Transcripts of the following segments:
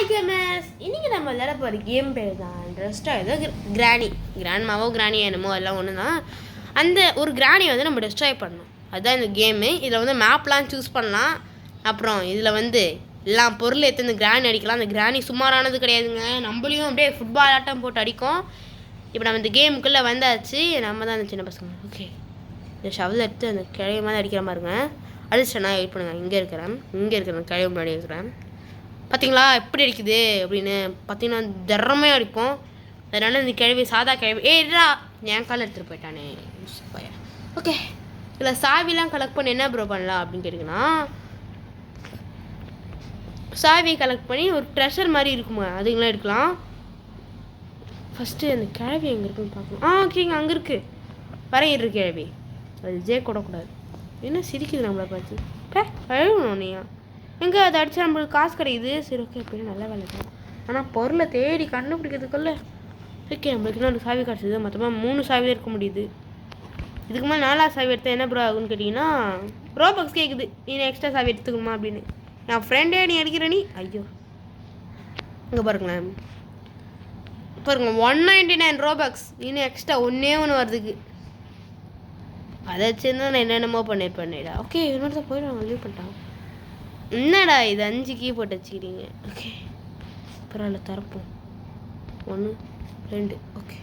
Hi gamers, இன்றைக்கி நம்ம விளையாட போகிற கேம் பேர் தான் ரெஸ்ட்டாக ஏதோ கிராண்ட்மாவோ கிராணியோ என்னமோ எல்லாம் ஒன்று தான். அந்த ஒரு கிராணியை வந்து நம்ம டெஸ்ட்ராய் பண்ணணும். அதுதான் இந்த கேமு. இதில் வந்து மேப்லாம் சூஸ் பண்ணலாம். அப்புறம் இதில் வந்து எல்லாம் பொருள் எடுத்து இந்த கிராணி அடிக்கலாம். அந்த கிராணி சுமாரானது கிடையாதுங்க, நம்மளையும் அப்படியே ஃபுட்பால் ஆட்டம் போட்டு அடிக்கும். இப்போ நம்ம இந்த கேமுக்குள்ளே வந்தாச்சு. நம்ம தான் அந்த சின்ன பசங்க. ஓகே, இந்த ஷவல் எடுத்து அந்த கிழவி மாதிரி அடிக்கிற மாதிரிங்க. அடிச்சிட்டேன்னா வெயிட் பண்ணுங்கள். இங்கே இருக்கிறேன் கிழவி முன்னாடி இருக்கிறேன். பார்த்தீங்களா எப்படி அடிக்குது அப்படின்னு? பார்த்தீங்கன்னா திறமையாக அடிப்போம். அதனால் இந்த கிழவி சாதா கிழவி ஏடா என் கால் எடுத்துகிட்டு போயிட்டானே. ஓகே, இதில் சாவிலாம் கலெக்ட் பண்ணி என்ன ப்ரோ பண்ணலாம் அப்படின்னு கேட்டிங்கன்னா, சாவியை கலெக்ட் பண்ணி ஒரு ட்ரெஷர் மாதிரி இருக்குமா, அதுங்களாம் எடுக்கலாம். ஃபஸ்ட்டு அந்த கிழவி எங்கே இருக்குன்னு பார்க்கணும். ஓகேங்க, அங்கே இருக்குது வரையிடுற கிழவி. அது ஜே கூடக்கூடாது. என்ன சிரிக்குது நம்மளை பார்த்து? அழுகணும் நீயா? எங்கே அதை அடித்தா நம்மளுக்கு காசு கிடைக்குது. சரி, ஓகே, அப்படின்னு நல்ல வேலை தான். ஆனால் பொருளை தேடி கண்டுபிடிக்கிறதுக்குள்ள ஓகே நம்மளுக்கு இன்னொரு சாவி கிடச்சிது. மொத்தமாக 3 சாவியில் இருக்க முடியுது. இதுக்கு மேலே 4ஆவது சாவி எடுத்தால் என்ன ப்ரோ ஆகுன்னு கேட்டிங்கன்னா, ரோபாக்ஸ் கேட்குது, இன்னும் எக்ஸ்ட்ரா சாவி எடுத்துக்கணுமா அப்படின்னு. என் ஃப்ரெண்டே நீ அடிக்கிற நீ. ஐயோ, இங்கே பாருங்களேன், பாருங்க 199 ரோபாக்ஸ், இன்னும் எக்ஸ்ட்ரா ஒன்று வருதுக்கு. அதை வச்சுருந்தா நான் என்னென்னமோ பண்ணிடா. ஓகே, இன்னொரு தான் போயிடுவாங்க, லீவ் பண்ணிட்டாங்க. என்னடா இது 5 கீ போட்டு வச்சுக்கிறீங்க? ஓகே, பரவாயில்ல, தரப்போம். 1 2. ஓகே,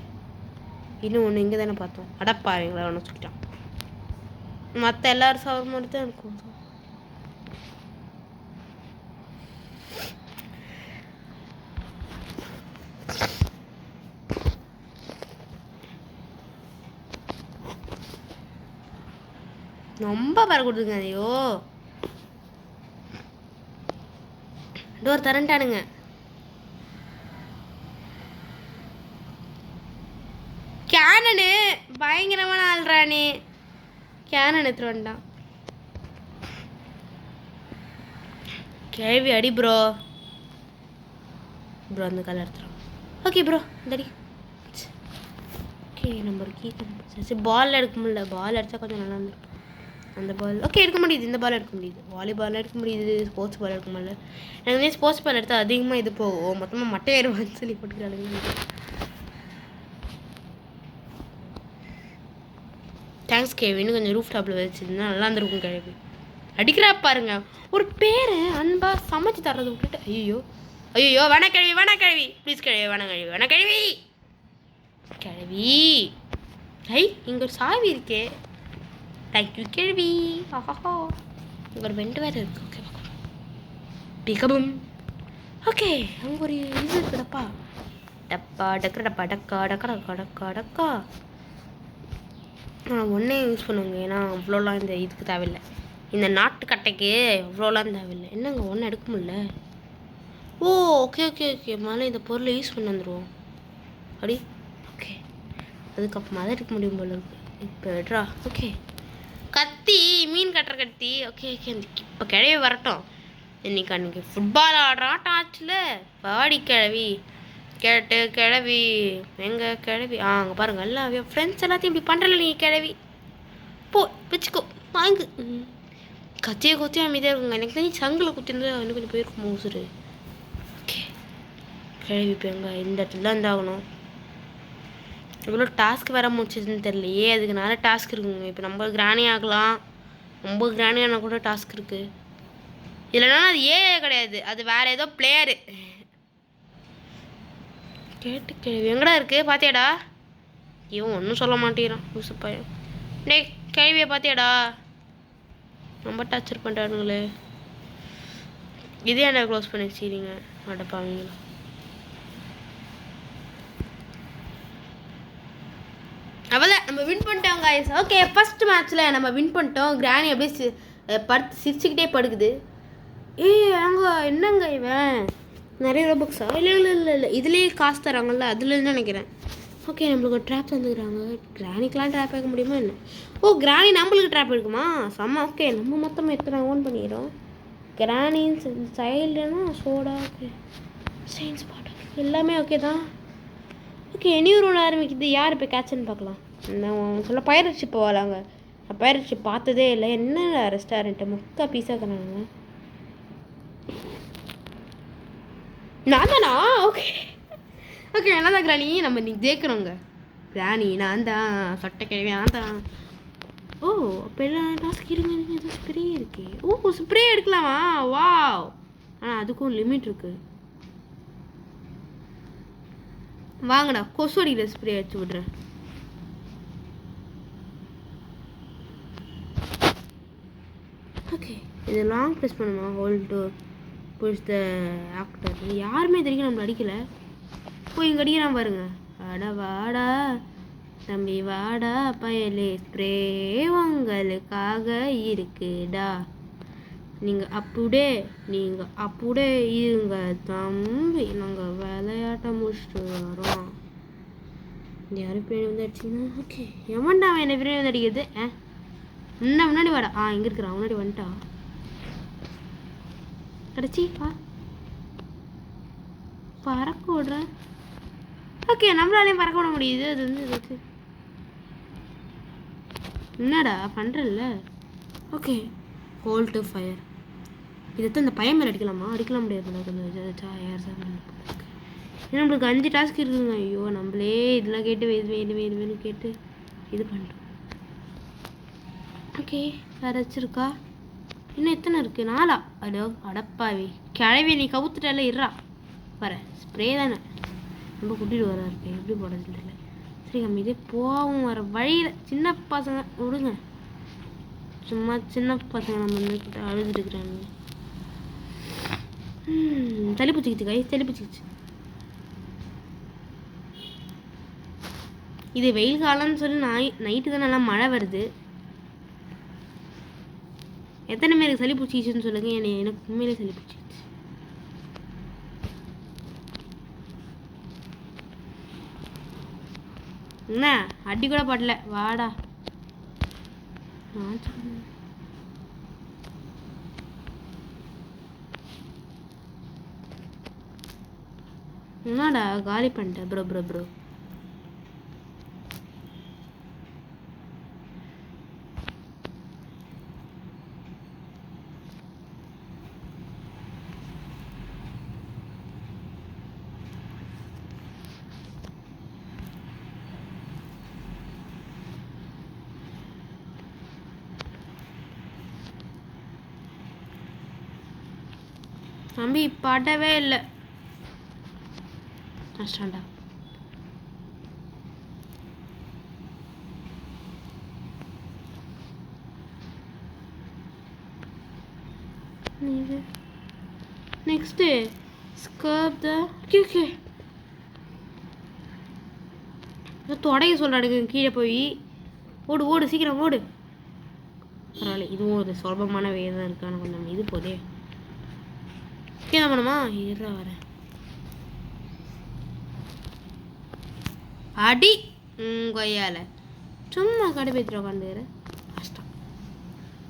இன்னும் ஒன்று இங்கே தானே பார்த்தோம். அடப்பாவீங்களா, ஒன்று சொல்லிட்டான். மற்ற எல்லாரும் சவர் மாதிரி தான் இருக்கும். ரொம்ப பர கொடுத்துங்க. ஐயோ, டோர் தரண்டானுங்க. கேனனு பயங்கரமான ஆள்றானே. கேனன் எடுத்துட்டு வந்துட்டான். கேள்வி அடி ப்ரோ. அந்த கால எடுத்துரும். ஓகே ப்ரோ, இந்த அடி. ஓகே, நம்ம ஒரு கீ சரி, பால் எடுக்க முடியல. பால் அடித்தா கொஞ்சம் நல்லா இருந்துடும். அந்த பால் ஓகே எடுக்க முடியுது. இந்த பால் எடுக்க முடியுது. வாலிபால் எடுக்க முடியுது. ஸ்போர்ட்ஸ் பால் எடுக்க முடியல. எனக்கு வந்து ஸ்போர்ட்ஸ் பால் எடுத்தால் அதிகமாக இது போகும். மொத்தமாக மட்டை ஏறுவான்னு சொல்லி போட்டுக்கிறாங்க. தேங்க்ஸ் கேவி. இன்னும் கொஞ்சம் ரூஃப் டாப்பில் வச்சுருந்தா நல்லா இருந்திருக்கும். கிழவி அடிக்கிறா பாருங்க. ஒரு பேரை அன்பா சமைச்சு தர்றது விட்டுட்டு ஐயோ வேணா கிழவி ப்ளீஸ் கிழவி வேணா கிழவி. ஐ, இங்கே ஒரு சாவி இருக்கே. தேங்க்யூ கேள்வி. ஆஹா, இங்கே ஒரு வெண்டு வேறு இருக்குது. ஓகே, பிகபும். ஓகே, அங்கே ஒரு இது இருக்குடப்பா. டப்பா டக்கா. நான் ஒன்றே யூஸ் பண்ணுவேங்க, ஏன்னா அவ்வளோலாம் இந்த இதுக்கு தேவையில்லை. இந்த நாட்டுக்கட்டைக்கு அவ்வளோலாம் தேவையில்லை. என்னங்க ஒன்றும் எடுக்க முடியல. ஓகே மேலே இந்த பொருளை யூஸ் பண்ணி வந்துடுவோம். அப்படி ஓகே, அதுக்கப்புறமா தான் எடுக்க முடியும் போல இருக்கு. இப்போ எடுறா. ஓகே, கத்தி, மீன் கட்டுற கத்தி. ஓகே, இப்போ கிழவி வரட்டும். அன்றைக்கி ஃபுட்பால் ஆடுறான் டாச்சில். பாடி கிழவி கிழவி எங்கள் கிழவி. அங்கே பாருங்கள், எல்லாம் ஃப்ரெண்ட்ஸ் எல்லாத்தையும் இப்படி பண்ணுறல நீ கிழவி. போ வச்சுக்கோ, வாங்கு. கத்தியை அமைதியாக இருக்குங்க. எனக்கு தெரிஞ்சு சங்கில் குத்திருந்தா இன்னும் கொஞ்சம் போயிருக்கும் மோசுரு. ஓகே, கிழவி இப்போ எங்கே இந்த இடத்துல தான் இருந்தாகணும். இவ்வளோ டாஸ்க் வேற முடிச்சதுன்னு தெரியலையே. அதுக்கு நிறைய டாஸ்க் இருக்குங்க. இப்போ நம்ம கிராணி ஆகலாம். ரொம்ப கிராணி ஆனால் கூட டாஸ்க் இருக்குது. இல்லைனா அது கிடையாது, அது வேறு ஏதோ பிளேயரு. கேட்டு கேள்வி எங்கடா இருக்குது பார்த்தியாடா? இவன் ஒன்றும் சொல்ல மாட்டேங்கிறான் லூசு பையன். டே கேள்வியை பார்த்தியாடா? ரொம்ப டார்ச்சர் பண்ணுறானுங்களே. இதே என்ன க்ளோஸ் பண்ணி வச்சுக்கிறீங்க? அடப்பாவீங்களா. அவ்வளோ நம்ம வின் பண்ணிட்டோம் கைஸ். ஓகே, ஃபஸ்ட் மேட்ச்சில் நம்ம வின் பண்ணிட்டோம். கிராணி அப்படியே சிரிச்சுக்கிட்டே படுக்குது. அங்கே என்னங்க இவன் நிறைய ரோபாக்ஸா? இல்லை இதுலேயே காசு தராங்கல்ல, அதுலேருந்து நினைக்கிறேன். ஓகே, நம்மளுக்கு ஒரு ட்ராப் தந்துக்கிறாங்க. கிராணிக்கெலாம் ட்ராப் எடுக்க முடியுமா என்ன? கிராணி நம்மளுக்கு ட்ராப் எடுக்குமா? செம்ம. ஓகே, நம்ம மொத்தமாக எத்தனை ஓன் பண்ணிக்கிறோம். கிராணி சைல்டுனா சோடா. ஓகே, சயின்ஸ் பாட்டு எல்லாமே ஓகே தான். ஓகே, நியூ ரோல் ஆரம்பிக்குது. யார் இப்போ கேட்சுன்னு பார்க்கலாம். நான் சொல்ல பைரட் ஷிப் போகலாங்க. நான் பைரட் ஷிப் பார்த்ததே இல்லை. என்ன ரெஸ்டாரண்ட்டு முக்கா பீஸா தராங்க. நான் தானா? ஓகே ஓகே, என்ன தான் கிராணி, நம்ம இன்னைக்கு ஜெயிக்கிறோங்க. கிராணி நான் தான், சொட்டை கிழவி நான் தான். ஓ அப்போ எல்லாம் டாஸ்க் இருங்க, ஏதோ ஸ்ப்ரே இருக்கு. ஓ ஸ்ப்ரே எடுக்கலாமா? வாவ், ஆனால் அதுக்கும் லிமிட் இருக்கு. வாங்கடா, கொசு அடிக்கிற ஸ்ப்ரே வச்சு விட்றேன். ஓகே, இது லாங் ப்ரெஸ் பண்ணுமா? Hold to push the actor. யாருமே தெரியும் நம்மளை அடிக்கலை. போய் இங்கே அடிக்கிறான் பாருங்க. அட வாடா தம்பி வாடா பயலே, ஸ்ப்ரே உங்களுக்காக இருக்குடா, நீங்கள் அப்படியே இருங்க தம்பி, நாங்கள் விளையாட்ட முடிச்சுட்டு வரோம். யாரும் பின்னாடி வந்து அடிச்சிங்கன்னா ஓகே. எவன்டா அவன் என்ன பின்னாடி வந்து அடிக்கிறது? இன்னும் முன்னாடி வாடா. இங்கே இருக்கிறான், முன்னாடி வந்துட்டா. கிடச்சி பறக்க விடுறேன். ஓகே, நம்மளாலையும் பறக்க விட முடியுது. அது வந்து இதுக்கு என்னடா பண்ணுறல்ல? Okay, hold to fire. இதைத்தான் இந்த பையன் மேலே அடிக்கலாமா? அடிக்கலாம் முடியாது. கொஞ்சம் யார் சார் நம்மளுக்கு 5 டாஸ்க் இருக்குதுங்க. ஐயோ, நம்மளே இதெல்லாம் கேட்டு வேணும்னு கேட்டு இது பண்ணுறோம். ஓகே, வேறு வச்சுருக்கா? இன்னும் எத்தனை இருக்குது? 4. அடப்பாவி கிழவி, நீ கவுத்துட்டால இருறா வர. ஸ்ப்ரே தானே, ரொம்ப கூட்டிகிட்டு வரா இருக்கு, எப்படி போடுறது தெரியல. சரி நம்ம இதே போகவும் வர வழியில் சின்ன பசங்க விடுங்க, சும்மா சின்ன பசங்க நம்ம வந்து அழுதுட்டு இருக்கிறாங்க. தள்ளி பிடிச்சிக்கிச்சு கை, தள்ளி பிடிச்சிக்கிச்சு. இது வெயில் காலம்னு சொல்லி நைட்டு தான் நல்லா மழை வருது. எத்தனை பேருக்கு சளி பிடிச்சிச்சுன்னு சொல்லுங்க. எனக்கு உண்மையிலே சளி பிடிச்சிச்சு. என்ன அடி கூட படல, வாடா. என்னடா காலி பண்ணிட்டேன் ப்ரோ. தம்பி படவே இல்லை, கஷ்டம்டா. நெக்ஸ்ட்டு ஸ்கர்ப் த ஓகே தொடைய சொல்கிறாடுங்க. கீழே போய் ஓடு சீக்கிரம் ஓடு. பரவாயில்ல, இதுவும் ஒரு சுலபமான வேலை தான் இருக்கு. ஆனால் கொஞ்சம் இது போதே. என்ன பண்ணுமா? இருறா வரேன். அடி கொய்யால சும்மா கடுப்பேற்றிட உட்காந்துக்கிற கஷ்டம்.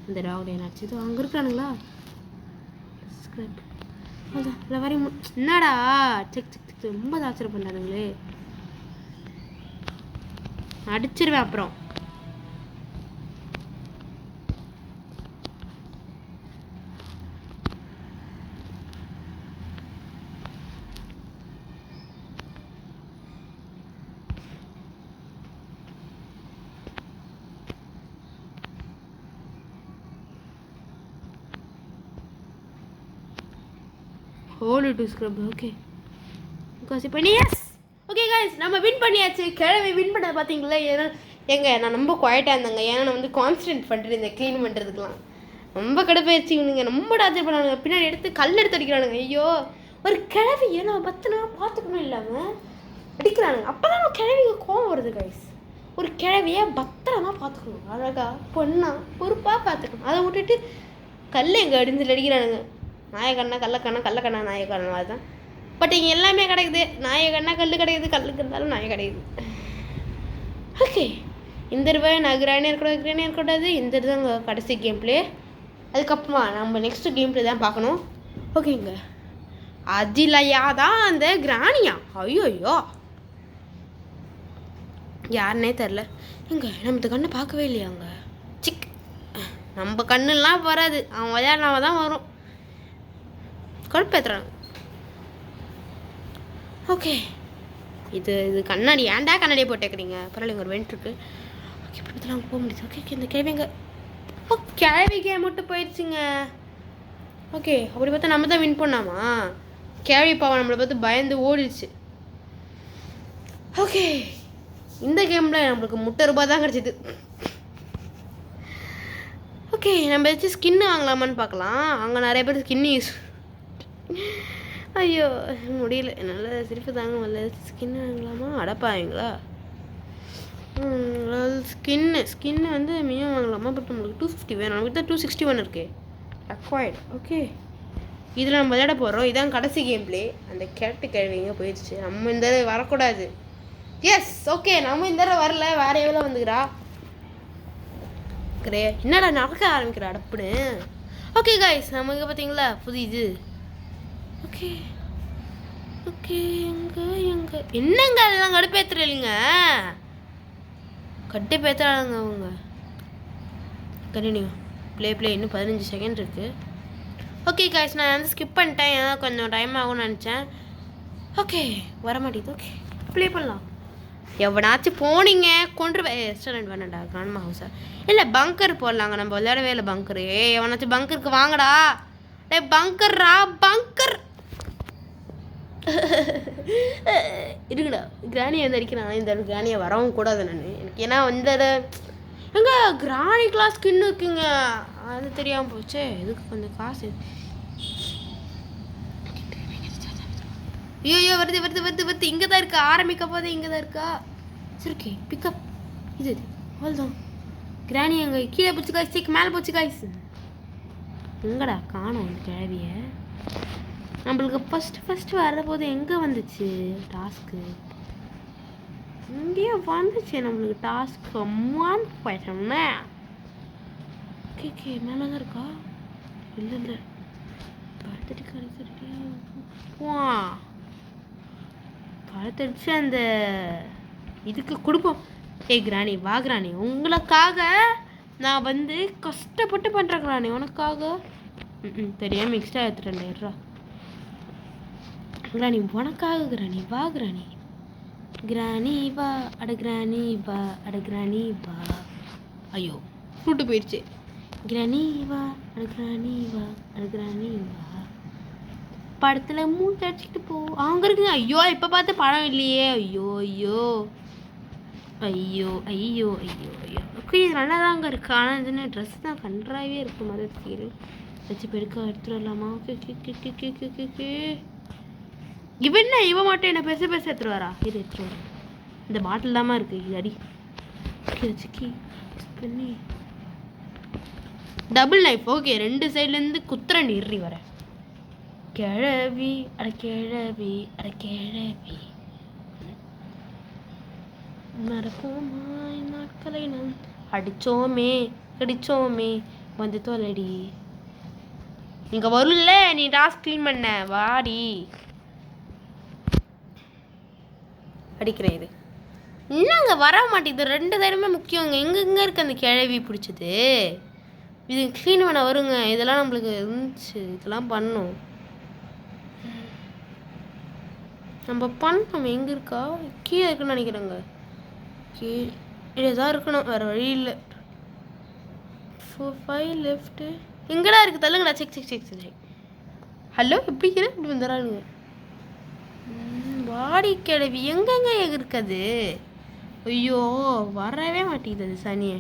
இந்த டாக்டர் என்ன ஆச்சு? அங்கே இருக்கானுங்களா? அதான் இல்லை வரையும். என்னடா செக் ரொம்ப தாச்சரம் பண்ணானுங்களே. அடிச்சிருவேன் அப்புறம். Hold to scrub. ஓகே காசி பண்ணி எஸ். ஓகே கைஸ், நம்ம வின் பண்ணியாச்சு. கிழமை வின் பண்ண பார்த்தீங்களா? ஏன்னா நான் ரொம்ப குவாய்ட்டாக இருந்தாங்க. ஏன்னா நான் வந்து கான்சன்ட்ரேட் பண்ணுறேன் இந்த க்ளீன் பண்ணுறதுக்குலாம். ரொம்ப கடுப்பாயிருச்சு இவனுங்க, ரொம்ப டார்ச்சர் பண்ணானுங்க. பின்னாடி கல் எடுத்து அடிக்கிறானுங்க. ஐயோ, ஒரு கிழவி ஏன்னா பத்திரமா பார்த்துக்கணும் இல்லாமல் அடிக்கிறானுங்க. அப்போ தான் கிழவிங்க கோவம் வருது கைஸ். ஒரு கிழவியை பத்திரமா பார்த்துக்கணும், அழகாக பொண்ணா பொறுப்பாக பார்த்துக்கணும். அதை விட்டுட்டு கல் எங்கே அடிஞ்சிட்டு அடிக்கிறானுங்க. நாயக்கண்ணா கள்ளக்கண்ணா நாயக்கண்ணா அதுதான். பட் இங்கே எல்லாமே கிடைக்குது. நாயக்கண்ணா கல் கிடைக்குது, கல்லுக்கு இருந்தாலும் நாய கிடைக்குது. ஓகே, இந்த ரூபாய் நான் கிரானே இருக்கக்கூடாது. இந்த இதுதாங்க கடைசி கேம் பிளே. அதுக்கப்புறமா நம்ம நெக்ஸ்ட்டு கேம் பிளே தான் பார்க்கணும். ஓகேங்க, அதிலையா தான் அந்த கிராணியா? ஐயோ யாருன்னே தெரில. நம்ம இந்த கண்ணை பார்க்கவே இல்லையாங்க. சிக், நம்ம கண்ணுலாம் வராது, அவன் விளையாடினாவ தான் வரும். கடுப்பேற்றுறாங்க. ஓகே இது கண்ணாடி ஏன்டா கண்ணாடியை போட்டேக்கிறீங்க பரவாயில்ல ஒரு வெண்ட் இருக்குது. ஓகே பக்கத்தில் அங்கே போக முடியுது. ஓகே இந்த கிழவிங்க கிழவிக்கே மட்டும் போயிடுச்சுங்க. ஓகே அப்படி பார்த்தா நம்ம தான் வின் பண்ணாமா? கிழவி பாவம் நம்மளை பார்த்து பயந்து ஓடிடுச்சு. ஓகே இந்த கேமில் நம்மளுக்கு ₹30 தான் கிடச்சிது. ஓகே நம்ம ஏதாச்சும் ஸ்கின்னு வாங்கலாமான்னு பார்க்கலாம். அங்கே நிறைய பேர் ஸ்கின்னு யூஸ் ஐயோ முடியல என்னால் சிரிப்பு தாங்க வரல. ஸ்கின்னு வாங்கலாமா? அடப்பாவீங்களா? ஸ்கின்னு வந்து மினிமம் வாங்கலாமா? பட் நம்மளுக்கு 250 வேணும். நமக்கு தான் 261 இருக்கு அக்வைர்டு. ஓகே இதில் நம்ம விளையாட போகிறோம். இதான் கடைசி கேம் பிளே. அந்த கேட்டு கிழவிங்க போயிடுச்சு. நம்ம இந்த தடவை வரக்கூடாது. எஸ் ஓகே நம்ம இந்த தடவை வரல. வேற எவ்வளோ வந்துக்கிறா என்னடா நடக்க ஆரம்பிக்கிற அடப்புன்னு. ஓகே கைஸ் நமக்கு பார்த்தீங்களா புது இது. ஓகே ஓகே எங்க என்னங்க எல்லாம் கடுப்பேத்துறீங்க? கடுப்பேத்துறாங்க அவங்க. கண்டினியூ ப்ளே இன்னும் 15 செகண்ட் இருக்குது. ஓகே கைஸ் நான் வந்து ஸ்கிப் பண்ணிட்டேன். ஏன்னா கொஞ்சம் டைம் ஆகும்னு நினச்சேன். ஓகே வர மாட்டேங்குது. ஓகே ப்ளே பண்ணலாம். எவனாச்சும் போனீங்க கொண்டு ரெஸ்டாரண்ட் வேணாண்டா கிராண்ட்மா ஹவுஸா இல்லை பங்கர் போடலாங்க. நம்ம விளையாடவே இல்லை பங்கரு. எவனாச்சும் பங்கருக்கு வாங்கடா. டே பங்கர்ரா பங்கர் இருக்குடா. கிராணியை வந்து அடிக்கிறான். இந்த கிராணியை வரவும் கூடாது நான் எனக்கு. ஏன்னா இந்த எங்க கிராணி கிளாஸ் ஸ்கின் இருக்குங்க. அது தெரியாமல் போச்சே. இதுக்கு கொஞ்சம் காசு. ஐயோ வருது இங்கே தான் இருக்கா. ஆரம்பிக்க போதே இங்கே தான் இருக்கா. சரி ஓகே பிக்கப் இது அவ்வளோதான். கிராணி அங்கே கீழே போச்சு காய்ஸ். சீக்கு மேலே போச்சு காய்ஸ். எங்கடா காணோம் அந்த கிழவியை. நம்மளுக்கு ஃபஸ்ட்டு வரபோது எங்கே வந்துச்சு டாஸ்க்கு? இங்கேயே வந்துச்சு நம்மளுக்கு டாஸ்க். அம்மான்னு போயிட்டோம்னா ஓகே மேலே தான் இருக்கா? இல்லை கழுத்தடிச்சு வா கழுத்தடிச்சு அந்த இதுக்கு கொடுப்போம். கிராணி வா கிராணி உங்களுக்காக நான் வந்து கஷ்டப்பட்டு பண்ணுறேன் கிராணி உனக்காக. தெரியாமல் எக்ஸ்ட்ரா எடுத்துட்டேன். கிராணி உனக்காக கிராணி வா கிராணி. கிராணி வா அட கிராணி வா அட கிராணி வா. ஐயோ கூட்டு போயிடுச்சு. கிராணி வா அட கிராணி வா அட கிராணி வா. படத்தில் மூட்டை அடிச்சுக்கிட்டு போ. அவங்க இருக்குங்க. ஐயோ இப்போ பார்த்து படம் இல்லையே. ஐயோ ஐயோ ஐயோ ஐயோ ஐயோ ஐயோ. ஓகே இது நல்லா தாங்க இருக்கு. ஆனால் இதுன்னு ட்ரெஸ் தான் கன்றாவே இருக்கு. மரத்துக்கு வச்சு பெருக்க எடுத்துட்டு வரலாமா? ஓகே இவன் என்ன இவன் மட்டும் என்ன பேச எடுத்துட்டு வரா? இது எடுத்துட்டு வர இந்த பாட்டில் தாமா இருக்கு. இது அடி வச்சுக்கி பண்ணி டபுள் நைஃப். ஓகே 2 சைட்லேருந்து குத்துறேன் இறி வர. கிழவி அட கிழவி அட கிழவி மறப்போமா நாட்களை நாம் அடிச்சோமே கடிச்சோமே வந்து தோலடி. இங்க வரும்ல நீ டாஸ்க் க்ளீன் பண்ண வாடி. அடிக்கிறேன். இது என்னங்க வர மாட்டேங்குது. 2 சைடுமே முக்கியங்க. எங்கெங்க இருக்கு அந்த கிழவி பிடிச்சது? இது க்ளீன் பண்ண வருங்க. இதெல்லாம் நம்மளுக்கு இருந்துச்சு. இதெல்லாம் பண்ணணும். நம்ம பண்ணோம். எங்கே இருக்கா? கீழே இருக்குன்னு நினைக்கிறேங்க. கீழே தான் இருக்கணும். வேறு வழி இல்லை. 5 லெஃப்ட்டு எங்கடா இருக்குது? தள்ளுங்கடா. செக் ஹலோ எப்படி இப்படி வந்துடுறானுங்க. வாடி கிழவி எங்கெங்க இருக்குது? ஐயோ வரவே மாட்டேங்குது அது சனியை.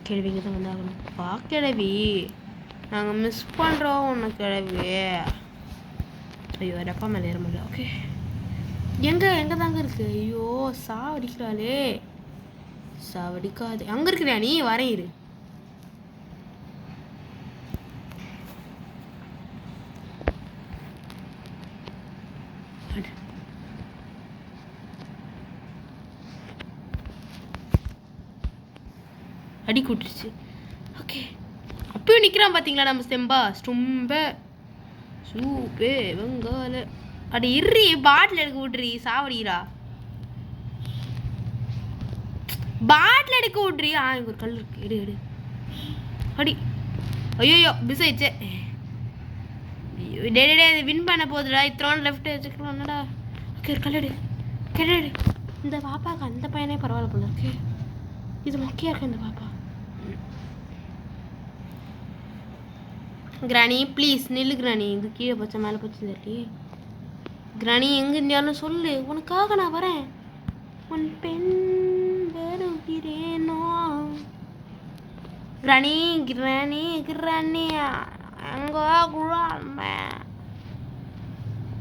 கிழவிங்க தான் வந்தாகணும். வா கிழவி நாங்கள் மிஸ் பண்ணுறோம் உன்னை கிழவி. ஐயோ டப்பா மேலே ஏற முடியல. ஓகே எங்கே தாங்க இருக்கு? ஐயோ சாவடிக்கிறாளே. சாவடிக்காது. அங்கே இருக்கிறியா நீ? வரேன் இரு. அடி கூட்டுருச்சு. ஓகே அப்பயும் நிற்கிறான் பார்த்தீங்களா நம்ம செம்பா ஸ்டொம்ப சூப்பே வெங்கால. அடி இறி பாட்டில் எடுக்க விட்றி. சாவடிக்கிறா. பாட்டில் எடுக்க விட்றி. இங்கே ஒரு கல் இருக்கு. எடு அடி. ஐயோ மிஸ் ஆயிடுச்சே. டே இது வின் பண்ண போகுதுடா. இத்தனை லெஃப்ட் வச்சுக்கலாம் என்னடா. ஓகே கல்லடு கல்லடு. இந்த பாப்பாவுக்கு அந்த பையனே பரவாயில்ல போல இருக்கு. இது மொக்கையாக இருக்கு இந்த பாப்பா. கிராணி ப்ளீஸ் நில்லு கிராணி. இது கீழே போச்சா மேலே போச்சு தெரியலையே. கிராணி எங்கே இருந்தாலும் சொல்லு, உனக்காக நான் வரேன். உன் பெண் வருகிறேனோ. கிராணி கிராணி கிராணி அங்கே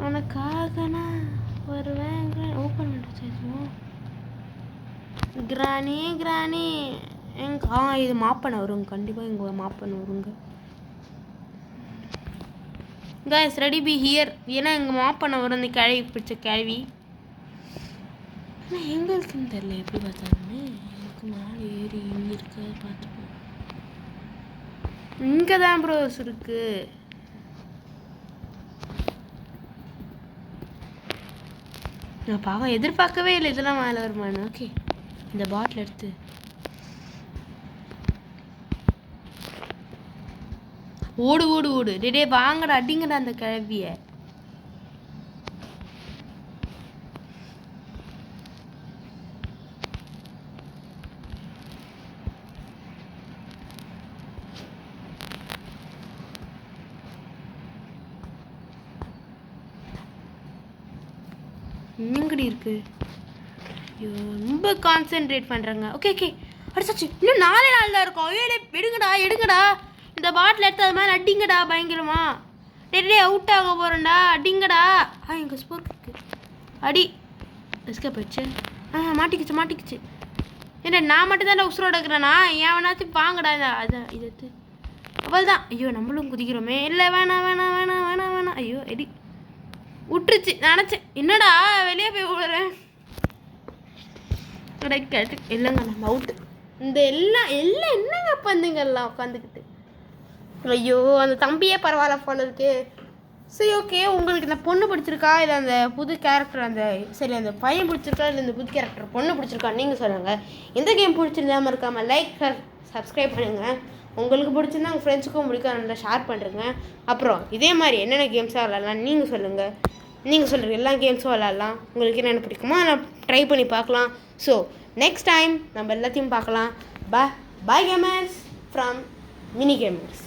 உனக்காக நான் வருவேன். ஓப்பன் பண்ணிட்டு கிராணி கிராணி எங்க இது மாப் பண்ண வருங்க. கண்டிப்பாக இங்கே மாப் பண்ண வருங்க. Guys ready be here. ஏன்னா இங்கே மாப் பண்ண வரும் இந்த கேள்வி பிடிச்ச கேள்வி. ஆனால் எங்கே இருக்குன்னு தெரியல. எப்படி பார்த்தாலுமே எனக்கு மேலே ஏறி இங்கே இருக்க பார்த்துப்போம். இங்கே தான் ப்ரோஸ் இருக்கு. நான் எதிர்பார்க்கவே இல்லை இதெல்லாம் மேலே வருமானு. ஓகே இந்த பாட்டில் எடுத்து ஓடு ஓடு ஓடு. டே வாங்கடா அடிங்கடா அந்த கிழவிய. எங்கடி இருக்கு? ஐயோ ரொம்ப கான்சென்ட்ரேட் பண்ணுறேங்க. ஓகே ஓகே அடிச்சாச்சு. இன்னும் 4 நாள் தான் இருக்கும். ஐயோ எடுங்கடா எடுங்கடா. இந்த பாட்டில் எடுத்து அது மாதிரி அடிங்கடா பயங்கரமா. டே அவுட் ஆக போகிறேன்டா அடிங்கடா. எங்கள் ஸ்போர்க் இருக்கு. அடி எஸ்கே போயிடுச்சு. மாட்டிக்கிச்சு மாட்டிக்கிச்சு. ஏன்னா நான் மட்டும் தானே உசுரோட இருக்கிறேன்னா ஏன் வேணாச்சும் வாங்கடா. அதான் இது எடுத்து அவள் தான். ஐயோ நம்மளும் குதிக்கிறோமே. இல்லை வேணாம் வேணாம் வேணாம் வேணாம் வேணாம். ஐயோ எடி விட்டுருச்சு. நினச்சேன் என்னடா வெளியே போய் விடுறேன். கேட்டு இல்லைங்க நம்ம அவுட்டு. இந்த எல்லாம் எல்லாம் என்னங்க பண்ணுங்கெல்லாம் உட்காந்துக்கிட்டு. ஐயோ அந்த தம்பியே பரவாயில்ல போல இருக்கு. சரி ஓகே உங்களுக்கு இந்த பொண்ணு பிடிச்சிருக்கா இல்லை அந்த புது கேரக்டர் அந்த சரி அந்த பையன் பிடிச்சிருக்கா இல்லை இந்த புது கேரக்டர் பொண்ணு பிடிச்சிருக்கா நீங்கள் சொல்லுங்கள். எந்த கேம் பிடிச்சிருந்தாமல் இருக்காமல் லைக் சப்ஸ்கிரைப் பண்ணுங்கள். உங்களுக்கு பிடிச்சிருந்தா உங்கள் ஃப்ரெண்ட்ஸுக்கும் பிடிக்கும் நல்லா ஷேர் பண்ணுறேங்க. அப்புறம் இதே மாதிரி என்னென்ன கேம்ஸாக விளாட்லாம் நீங்கள் சொல்லுங்கள். நீங்கள் சொல்கிற எல்லா கேம்ஸும் விளாட்லாம். உங்களுக்கு என்னென்ன பிடிக்குமோ நான் ட்ரை பண்ணி பார்க்கலாம். ஸோ நெக்ஸ்ட் டைம் நம்ம எல்லாத்தையும் பார்க்கலாம். பாய் கேமர்ஸ் ஃப்ரம் மினி கேமர்ஸ்.